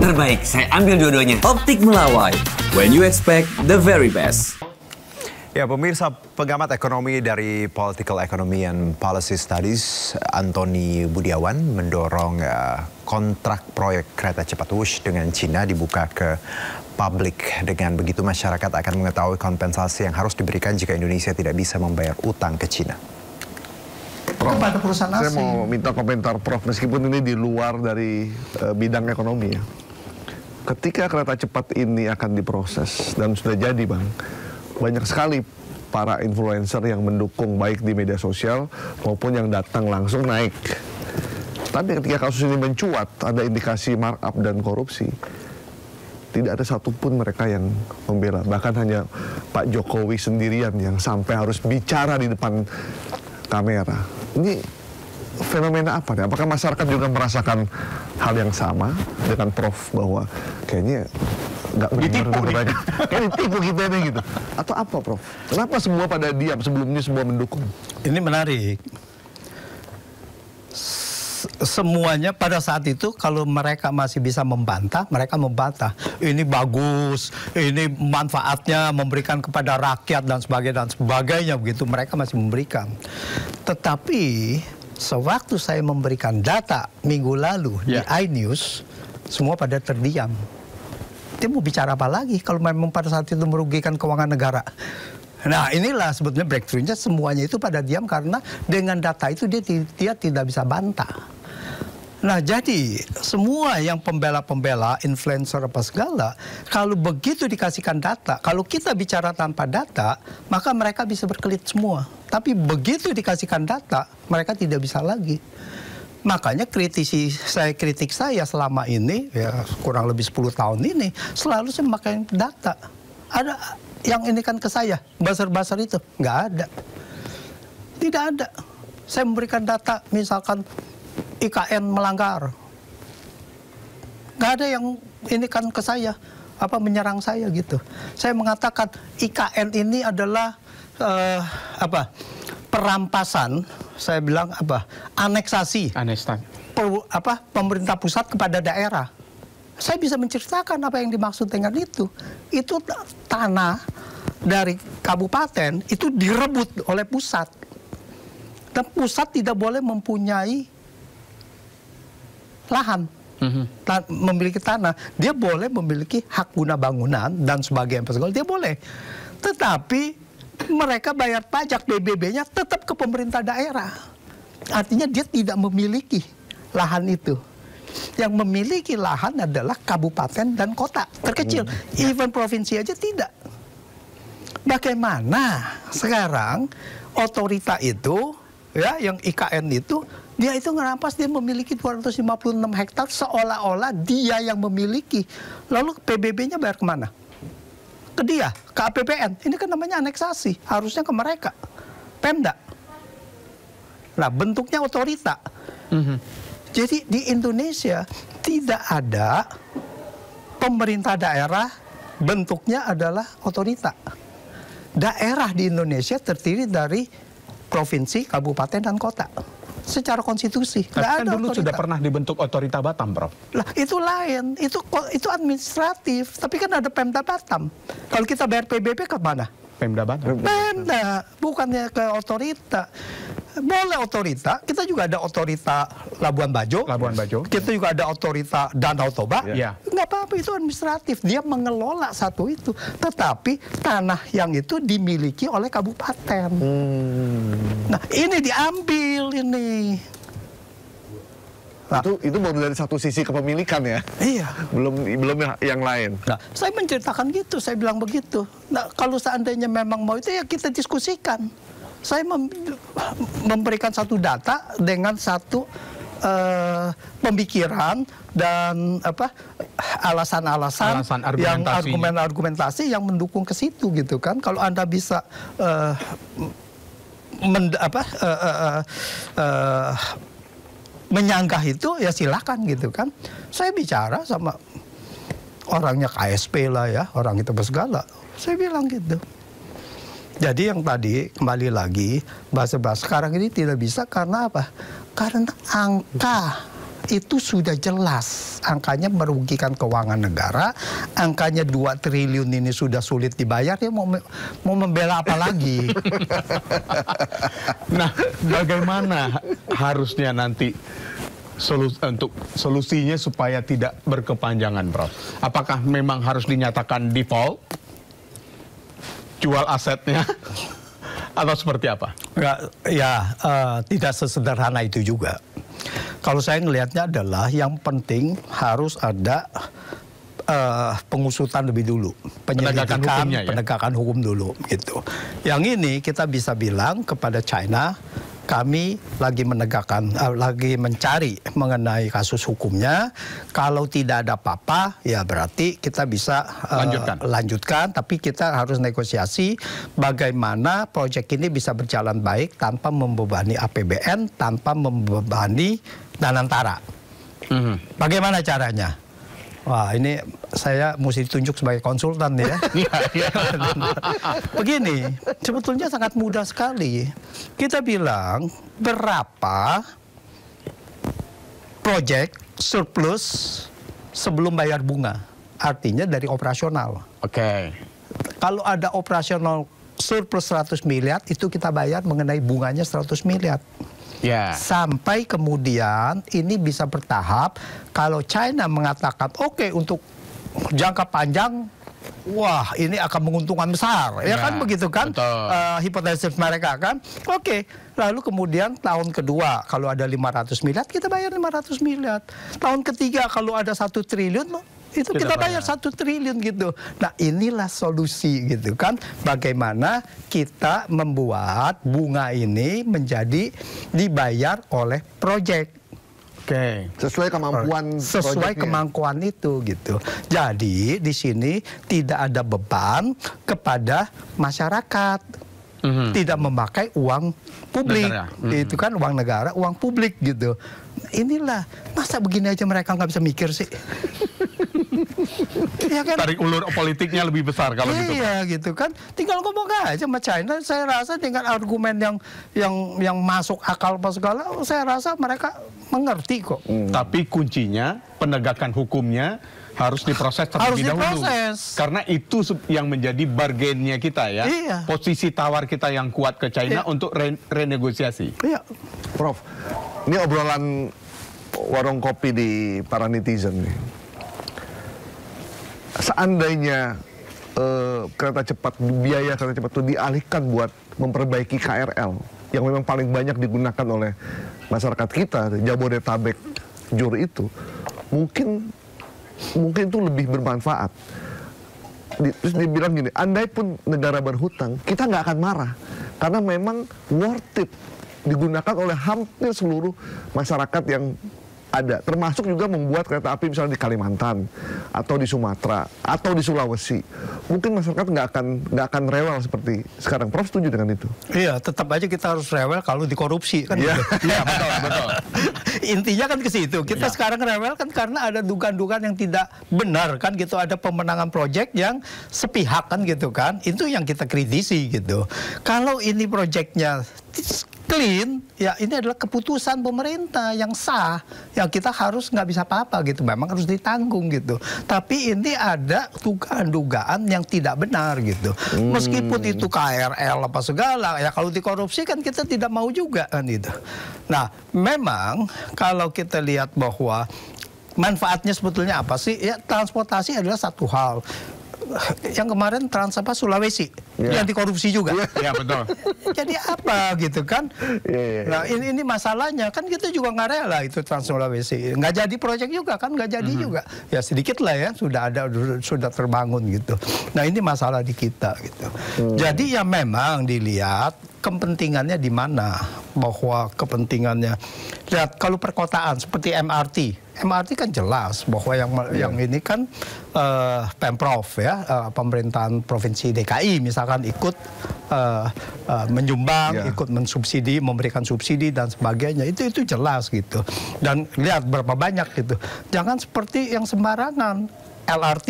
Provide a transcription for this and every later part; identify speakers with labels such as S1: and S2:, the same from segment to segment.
S1: terbaik. Saya ambil dua-duanya.
S2: Optik Melawai, when you expect the very best.
S3: Ya, pemirsa, pengamat ekonomi dari Political Economy and Policy Studies, Antoni Budiawan, mendorong kontrak proyek kereta cepat Wush dengan Cina dibuka ke publik. Dengan begitu masyarakat akan mengetahui kompensasi yang harus diberikan jika Indonesia tidak bisa membayar utang ke Cina.
S4: Kepada perusahaan asing.
S5: Saya mau minta komentar Prof, meskipun ini di luar dari bidang ekonomi ya. Ketika kereta cepat ini akan diproses dan sudah jadi, Bang, banyak sekali para influencer yang mendukung baik di media sosial maupun yang datang langsung naik. Tapi ketika kasus ini mencuat, ada indikasi markup dan korupsi, tidak ada satupun mereka yang membela. Bahkan hanya Pak Jokowi sendirian yang sampai harus bicara di depan kamera. Ini fenomena apa nih? Apakah masyarakat juga merasakan hal yang sama dengan Prof, bahwa kayaknya nggak benar, kayak ditipu kita nih gitu? Atau apa, Prof? Kenapa semua pada diam, sebelumnya semua mendukung?
S4: Ini menarik. Semuanya pada saat itu kalau mereka masih bisa membantah, mereka membantah. Ini bagus, ini manfaatnya memberikan kepada rakyat dan sebagainya begitu. Mereka masih memberikan. Tetapi sewaktu saya memberikan data minggu lalu di iNews, semua pada terdiam. Dia mau bicara apa lagi kalau memang pada saat itu merugikan keuangan negara? Nah, inilah sebetulnya breakthrough-nya, semuanya itu pada diam karena dengan data itu dia tidak bisa bantah. Nah, jadi semua yang pembela-pembela, influencer apa segala, kalau begitu dikasihkan data, kalau kita bicara tanpa data, maka mereka bisa berkelit semua. Tapi begitu dikasihkan data, mereka tidak bisa lagi. Makanya kritik saya selama ini, ya kurang lebih 10 tahun ini, selalu saya memakai data. Ada yang ini kan ke saya, buzzer-buzzer itu, nggak ada. Tidak ada. Saya memberikan data, misalkan IKN melanggar. Nggak ada yang ini kan ke saya, menyerang saya gitu. Saya mengatakan IKN ini adalah perampasan, saya bilang aneksasi. Pemerintah pusat kepada daerah. Saya bisa menceritakan apa yang dimaksud dengan itu. Itu tanah dari kabupaten itu direbut oleh pusat. Dan pusat tidak boleh mempunyai lahan, memiliki tanah. Dia boleh memiliki hak guna bangunan dan sebagainya, dia boleh. Tetapi mereka bayar pajak PBB-nya tetap ke pemerintah daerah. Artinya dia tidak memiliki lahan itu. Yang memiliki lahan adalah kabupaten dan kota terkecil. Even provinsi aja tidak. Bagaimana sekarang otorita itu, ya, yang IKN itu, dia itu ngerampas, dia memiliki 256 hektar seolah-olah dia yang memiliki. Lalu PBB-nya bayar kemana? Ke dia, ke APBN. Ini kan namanya aneksasi, harusnya ke mereka. Pemda. Nah, bentuknya otorita. Jadi di Indonesia tidak ada pemerintah daerah, bentuknya adalah otorita. Daerah di Indonesia terdiri dari provinsi, kabupaten, dan kota. Secara konstitusi.
S6: Kan dulu otorita. Sudah pernah dibentuk otorita Batam, Prof.
S4: Lah, itu lain. Itu administratif. Tapi kan ada Pemda Batam. Kalau kita bayar PBB ke mana?
S6: Pemda Batam.
S4: Pemda, bukannya ke otorita. Boleh otorita, kita juga ada otorita Labuan Bajo. Kita juga ada otorita Danau Toba. Nggak apa-apa, itu administratif. Dia mengelola satu itu. Tetapi tanah yang itu dimiliki oleh kabupaten. Nah, ini diambil ini.
S5: Nah, itu baru dari satu sisi kepemilikan ya?
S4: Iya.
S5: Belum yang lain.
S4: Nah, saya menceritakan gitu, saya bilang begitu. Nah, kalau seandainya memang mau itu, ya kita diskusikan. Saya memberikan satu data dengan satu pemikiran dan alasan-alasan yang argumentasi yang mendukung ke situ gitu kan. Kalau Anda bisa menyanggah itu, ya silakan gitu kan. Saya bicara sama orangnya KSP lah ya, orang itu segala. Saya bilang gitu. Jadi yang tadi kembali lagi bahasa-bahasa sekarang ini tidak bisa karena apa? Karena angka itu sudah jelas angkanya merugikan keuangan negara, angkanya 2 triliun ini sudah sulit dibayar, ya mau membela apa lagi?
S6: Nah, bagaimana harusnya nanti untuk solusinya supaya tidak berkepanjangan, Prof? Apakah memang harus dinyatakan default, jual asetnya, atau seperti apa?
S4: Tidak sesederhana itu juga. Kalau saya ngelihatnya adalah yang penting harus ada pengusutan lebih dulu, penyelidikan, penegakan hukum dulu, gitu. Yang ini kita bisa bilang kepada China, kami lagi lagi mencari mengenai kasus hukumnya. Kalau tidak ada apa-apa, ya berarti kita bisa lanjutkan. Tapi kita harus negosiasi bagaimana proyek ini bisa berjalan baik tanpa membebani APBN, tanpa membebani Danantara. Bagaimana caranya? Wah, ini saya mesti ditunjuk sebagai konsultan ya. Begini, sebetulnya sangat mudah sekali. Kita bilang berapa proyek surplus sebelum bayar bunga. Artinya dari operasional.
S6: Oke.
S4: Kalau ada operasional surplus 100 miliar, itu kita bayar mengenai bunganya 100 miliar. Sampai kemudian ini bisa bertahap. Kalau China mengatakan oke, untuk jangka panjang, wah ini akan menguntungkan besar, ya kan begitu kan? Hipotesis mereka kan. Oke, lalu kemudian tahun kedua kalau ada 500 miliar kita bayar 500 miliar. Tahun ketiga kalau ada 1 triliun itu kita bayar 1 triliun gitu. Nah inilah solusi gitu kan. Bagaimana kita membuat bunga ini menjadi dibayar oleh proyek.
S5: Oke. Sesuai kemampuan.
S4: Sesuai kemampuan itu gitu. Jadi di sini tidak ada beban kepada masyarakat. Tidak memakai uang publik. Itu kan uang negara, uang publik gitu. Inilah, masa begini aja mereka nggak bisa mikir sih? Ya kan?
S6: Tarik ulur politiknya lebih besar kalau gitu.
S4: Iya gitu kan. Tinggal ngomong aja sama China. Saya rasa dengan argumen yang masuk akal apa segala, saya rasa mereka mengerti kok.
S6: Tapi kuncinya penegakan hukumnya harus diproses terlebih dahulu. Karena itu yang menjadi bargainnya kita ya.
S4: Iya.
S6: Posisi tawar kita yang kuat ke China untuk renegosiasi.
S4: Iya.
S5: Prof, ini obrolan warung kopi di para netizen nih. Seandainya kereta cepat, biaya kereta cepat itu dialihkan buat memperbaiki KRL yang memang paling banyak digunakan oleh masyarakat kita, Jabodetabek, Jur itu, mungkin itu lebih bermanfaat. Terus dibilang gini, andai pun negara berhutang, kita nggak akan marah karena memang worth it digunakan oleh hampir seluruh masyarakat yang ada, termasuk juga membuat kereta api misalnya di Kalimantan atau di Sumatera atau di Sulawesi. Mungkin masyarakat nggak akan rewel seperti sekarang. Prof setuju dengan itu?
S4: Iya, tetap aja kita harus rewel kalau dikorupsi kan. Iya,
S6: betul.
S4: Intinya kan ke situ. Kita sekarang rewel kan karena ada dugaan-dugaan yang tidak benar kan gitu. Ada pemenangan proyek yang sepihak kan gitu kan. Itu yang kita kritisi gitu. Kalau ini proyeknya clean, ya ini adalah keputusan pemerintah yang sah, yang kita harus nggak bisa apa-apa gitu, memang harus ditanggung gitu. Tapi ini ada dugaan-dugaan yang tidak benar gitu. Meskipun itu KRL apa segala, ya kalau dikorupsi kan kita tidak mau juga kan itu. Nah, memang kalau kita lihat bahwa manfaatnya sebetulnya apa sih? Ya transportasi adalah satu hal. Yang kemarin Sulawesi yang dikorupsi juga.
S6: Iya betul.
S4: Jadi apa gitu kan? Nah ini masalahnya kan kita juga nggak rela itu Trans Sulawesi, nggak jadi proyek juga kan, nggak jadi juga. Ya sedikit lah ya sudah terbangun gitu. Nah ini masalah di kita gitu. Jadi ya memang dilihat kepentingannya di mana, bahwa kepentingannya lihat kalau perkotaan seperti MRT kan jelas bahwa yang ini kan Pemprov ya, pemerintahan provinsi DKI misalkan ikut menyumbang, ikut mensubsidi, memberikan subsidi dan sebagainya, itu jelas gitu. Dan lihat berapa banyak gitu. Jangan seperti yang sembarangan LRT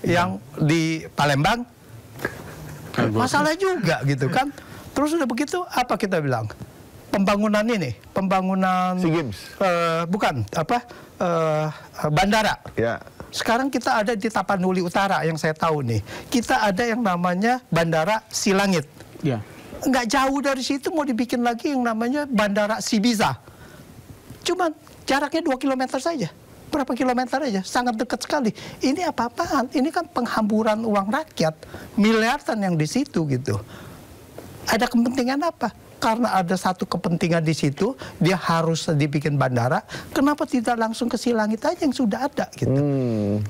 S4: yang di Palembang, masalah juga gitu kan. Terus udah begitu apa kita bilang? pembangunan ini, pembangunan
S5: SEA Games.
S4: Bukan bandara.
S5: Ya.
S4: Sekarang kita ada di Tapanuli Utara yang saya tahu nih. Kita ada yang namanya Bandara Silangit.
S6: Ya.
S4: Nggak jauh dari situ mau dibikin lagi yang namanya Bandara Sibiza. Cuman jaraknya 2 kilometer saja. Berapa kilometer aja, sangat dekat sekali. Ini apa-apaan? Ini kan penghamburan uang rakyat, miliaran yang di situ gitu. Ada kepentingan apa? Karena ada satu kepentingan di situ, dia harus dibikin bandara. Kenapa tidak langsung ke Silangit aja yang sudah ada gitu?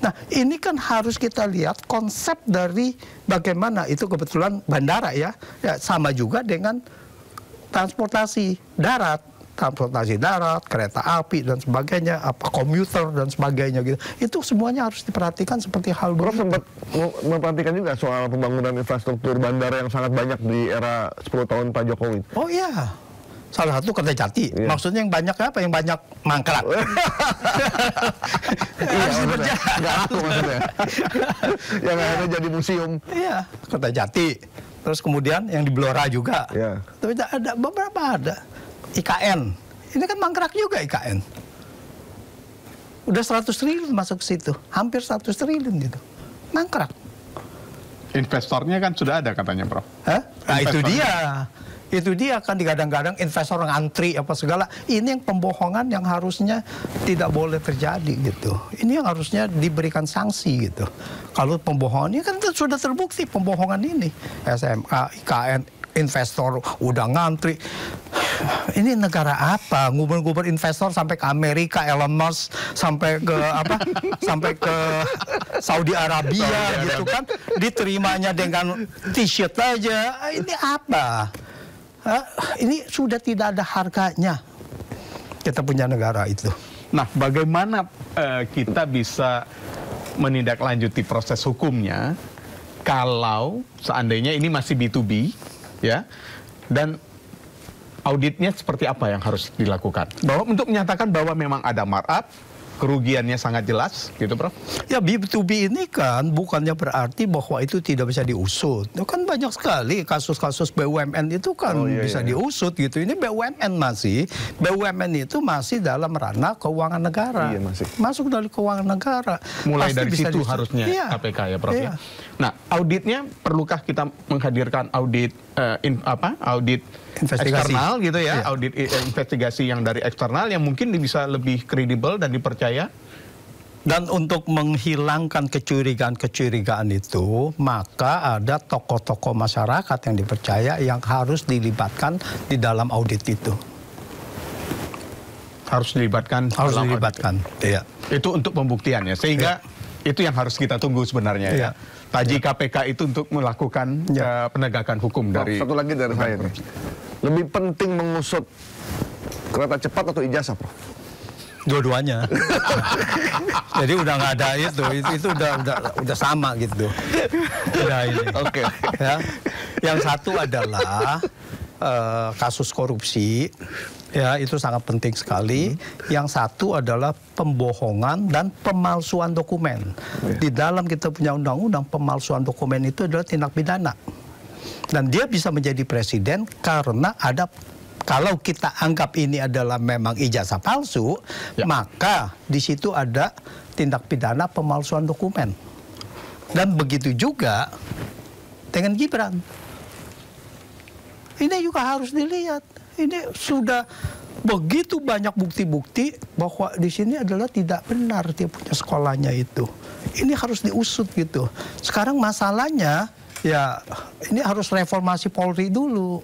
S4: Nah, ini kan harus kita lihat konsep dari bagaimana itu kebetulan bandara ya sama juga dengan transportasi darat. Transportasi darat, kereta api dan sebagainya, komuter dan sebagainya gitu. Itu semuanya harus diperhatikan seperti hal
S5: Prof
S4: begitu.
S5: sempat memperhatikan juga soal pembangunan infrastruktur bandara yang sangat banyak di era 10 tahun Pak Jokowi.
S4: Oh iya. Salah satu Kertajati.
S5: Iya.
S4: Maksudnya yang banyak apa? Yang banyak mangkrak. Harus diperjalan.
S5: Nggak laku maksudnya. Yang akhirnya jadi museum.
S4: Iya, Kertajati. Terus kemudian yang di Blora juga.
S5: Iya.
S4: Tapi ada beberapa ada. IKN. Ini kan mangkrak juga IKN. Udah 100 triliun masuk ke situ. Hampir 100 triliun gitu. Mangkrak.
S6: Investornya kan sudah ada katanya, Prof.
S4: Hah? Nah itu dia. Itu dia kan digadang-gadang investor ngantri apa segala. Ini yang pembohongan yang harusnya tidak boleh terjadi gitu. Ini yang harusnya diberikan sanksi gitu. Kalau pembohongan ini kan sudah terbukti pembohongan ini. SMA, IKN, investor udah ngantri. Ini negara apa? Nguber-nguber investor sampai ke Amerika, Elon Musk sampai ke sampai ke Saudi Arabia gitu kan. Diterimanya dengan t-shirt aja. Ini apa? Ini sudah tidak ada harganya. Kita punya negara itu.
S6: Nah, bagaimana kita bisa menindaklanjuti proses hukumnya kalau seandainya ini masih B2B, ya, dan auditnya seperti apa yang harus dilakukan? Bahwa untuk menyatakan bahwa memang ada markup, kerugiannya sangat jelas, gitu, Prof?
S4: Ya, B2B ini kan bukannya berarti bahwa itu tidak bisa diusut. Itu kan banyak sekali kasus-kasus BUMN itu kan bisa diusut gitu. Ini BUMN itu masih dalam ranah keuangan negara.
S5: Iya, masih.
S4: Masuk dari keuangan negara.
S6: Mulai
S4: Pasti
S6: dari
S4: bisa
S6: situ
S4: diusut.
S6: harusnya
S4: Iya.
S6: KPK ya, Prof,
S4: Iya.
S6: ya? Nah, auditnya perlukah kita menghadirkan audit audit
S4: Investigasi.
S6: eksternal gitu ya,
S4: Iya.
S6: audit investigasi yang dari eksternal yang mungkin bisa lebih kredibel dan dipercaya?
S4: Dan untuk menghilangkan kecurigaan-kecurigaan itu, maka ada tokoh-tokoh masyarakat yang dipercaya yang harus dilibatkan di dalam audit itu.
S6: Harus dilibatkan.
S4: Harus
S6: dalam audit.
S4: dilibatkan. Iya.
S6: Itu untuk pembuktiannya, sehingga itu yang harus kita tunggu sebenarnya ya.
S4: Iya.
S6: Taji KPK itu untuk melakukan penegakan hukum
S5: Prof,
S6: dari...
S5: satu lagi dari saya nih. Lebih penting mengusut kereta cepat atau ijazah, Prof?
S4: Dua-duanya. Jadi udah nggak ada itu udah sama gitu. Udah ini.
S5: Oke.
S4: Ya. Yang satu adalah kasus korupsi, ya itu sangat penting sekali. Yang satu adalah pembohongan dan pemalsuan dokumen. Di dalam kita punya undang-undang, pemalsuan dokumen itu adalah tindak pidana. Dan dia bisa menjadi presiden karena ada, kalau kita anggap ini adalah memang ijazah palsu, maka di situ ada tindak pidana pemalsuan dokumen. Dan begitu juga dengan Gibran. Ini juga harus dilihat. Ini sudah begitu banyak bukti-bukti bahwa di sini adalah tidak benar dia punya sekolahnya itu. Ini harus diusut gitu. Sekarang masalahnya ya ini harus reformasi Polri dulu.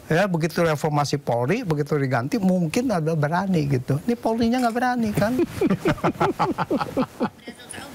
S4: Ya begitu reformasi Polri, begitu diganti mungkin ada berani gitu. Ini Polrinya nggak berani kan.